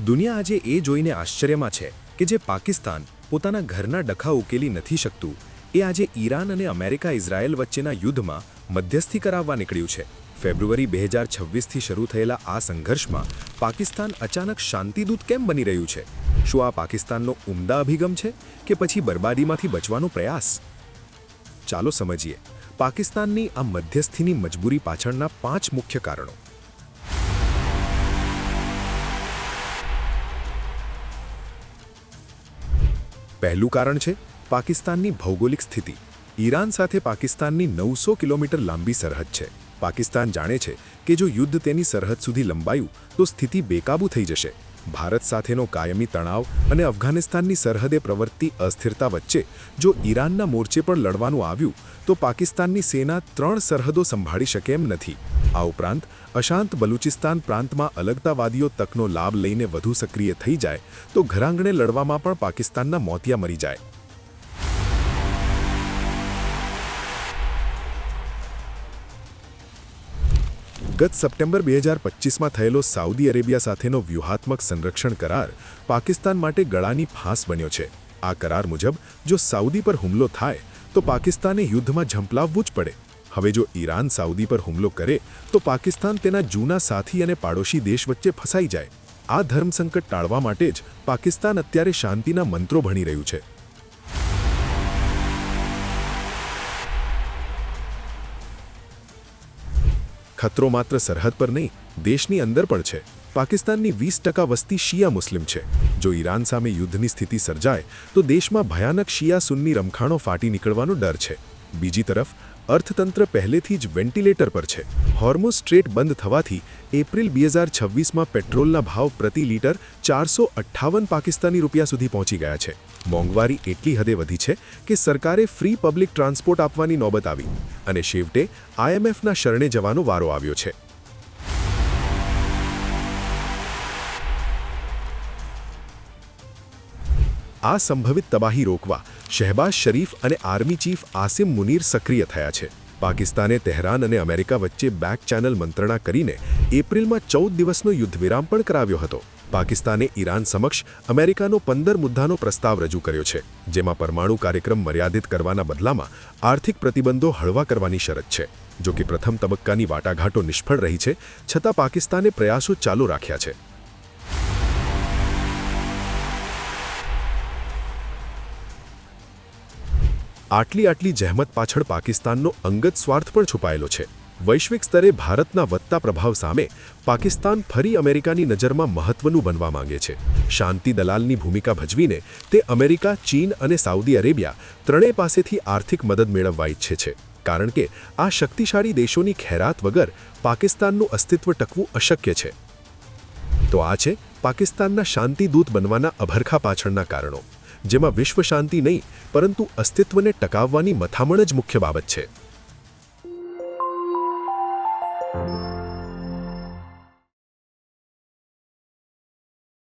દુનિયા આજે એ જોઈને આશ્ચર્યમાં છે કે જે પાકિસ્તાન પોતાના ઘરના ડખા ઉકેલી નથી શકતું, એ આજે ઈરાન અને અમેરિકા-ઇઝરાયલ વચ્ચેના યુદ્ધમાં મધ્યસ્થી કરાવવા નીકળ્યું છે. ફેબ્રુઆરી 2026થી શરૂ થયેલા આ સંઘર્ષમાં પાકિસ્તાન અચાનક શાંતિદૂત કેમ બની રહ્યું છે? શું આ પાકિસ્તાનનો ઉમદા અભિગમ છે કે પછી બરબાદીમાંથી બચવાનો પ્રયાસ? ચાલો સમજીએ પાકિસ્તાનની આ મધ્યસ્થીની મજબૂરી પાછળના 5 મુખ્ય કારણો. પહેલું કારણ છે પાકિસ્તાનની ભૌગોલિક સ્થિતિ. ઈરાન સાથે પાકિસ્તાનની 900 કિલોમીટર લાંબી સરહદ છે. પાકિસ્તાન જાણે છે કે જો યુદ્ધ તેની સરહદ સુધી લંબાયું તો સ્થિતિ બેકાબૂ થઈ જશે. ભારત સાથેનો કાયમી તણાવ અને અફઘાનિસ્તાનની સરહદે પ્રવર્તતી અસ્થિરતા વચ્ચે જો ઈરાનના મોરચે પણ લડવાનું આવ્યું તો પાકિસ્તાનની સેના 3 સરહદો સંભાળી શકે એમ નથી. આ ઉપરાંત અશાંત બલુચિસ્તાન પ્રાંતમાં અલગતાવાદીઓ તકનો લાભ લઈને વધુ સક્રિય થઈ જાય તો ઘરાંગણે લડવામાં પણ પાકિસ્તાનના મોતિયા મરી જાય. ગત સપ્ટેમ્બર 2025માં થયેલો સાઉદી અરેબિયા સાથેનો વ્યૂહાત્મક સંરક્ષણ કરાર પાકિસ્તાન માટે ગળાની ફાંસ બન્યો છે. આ કરાર મુજબ જો સાઉદી પર હુમલો થાય તો પાકિસ્તાને યુદ્ધમાં ઝંપલાવવું જ પડે. હવે જો ઈરાન સાઉદી પર હુમલો કરે તો પાકિસ્તાન તેના જૂના સાથી અને પાડોશી દેશ વચ્ચે ફસાઈ જાય. આ ધર્મસંકટ ટાળવા માટે જ પાકિસ્તાન અત્યારે શાંતિના મંત્રો ભણી રહ્યું છે. ખતરો માત્ર સરહદ પર નહીં, દેશની અંદર પણ છે. પાકિસ્તાનની 20% વસ્તી શિયા મુસ્લિમ છે. જો ઈરાન સામે યુદ્ધની સ્થિતિ સર્જાય તો દેશમાં ભયાનક શિયા સુન્ની રમખાણો ફાટી નીકળવાનો ડર છે. બીજી તરફ અર્થતંત્ર પહેલેથી જ વેન્ટિલેટર પર છે. હોર્મુઝ સ્ટ્રેટ બંધ થવાથી એપ્રિલ 2026માં પેટ્રોલના ભાવ પ્રતિ લીટર 458 પાકિસ્તાની રૂપિયા સુધી પહોંચી ગયા છે. મોંઘવારી એટલી હદે વધી છે કે સરકારે ફ્રી પબ્લિક ટ્રાન્સપોર્ટ આપવાની નોબત આવી અને છેવટે IMFના શરણે જવાનો વારો આવ્યો છે. આ સંભવિત તબાહી રોકવા શહેબાઝ શરીફ અને આર્મી ચીફ આસિમ મુનીર સક્રિય થયા છે. પાકિસ્તાને તહેરાન અને અમેરિકા વચ્ચે બેક ચેનલ મંત્રણા કરીને એપ્રિલમાં 14 દિવસનો યુદ્ધવિરામ પણ કરાવ્યો હતો. પાકિસ્તાને ઈરાન સમક્ષ અમેરિકાનો 15 મુદ્દાનો પ્રસ્તાવ રજૂ કર્યો છે, જેમાં પરમાણુ કાર્યક્રમ મર્યાદિત કરવાના બદલામાં આર્થિક પ્રતિબંધો હળવા કરવાની શરત છે. જો કે પ્રથમ તબક્કાની વાટાઘાટો નિષ્ફળ રહી છે, છતાં પાકિસ્તાને પ્રયાસો ચાલુ રાખ્યા છે. આટલી જહેમત પાછળ પાકિસ્તાનનો અંગત સ્વાર્થ પણ છુપાયેલો છે. વૈશ્વિક સ્તરે ભારતના વધતા પ્રભાવ સામે પાકિસ્તાન ફરી અમેરિકાની નજરમાં મહત્વનું બનવા માંગે છે. શાંતિ દલાલની ભૂમિકા ભજવીને તે અમેરિકા, ચીન અને સાઉદી અરેબિયા ત્રણેય પાસેથી આર્થિક મદદ મેળવવા ઈચ્છે છે, કારણ કે આ શક્તિશાળી દેશોની ખૈરાત વગર પાકિસ્તાનનું અસ્તિત્વ ટકવું અશક્ય છે. તો આ છે પાકિસ્તાનના શાંતિદૂત બનવાના અભરખા પાછળના કારણો, જેમાં વિશ્વ શાંતિ નહીં પરંતુ અસ્તિત્વને ટકાવવાની મથામણ જ મુખ્ય બાબત છે.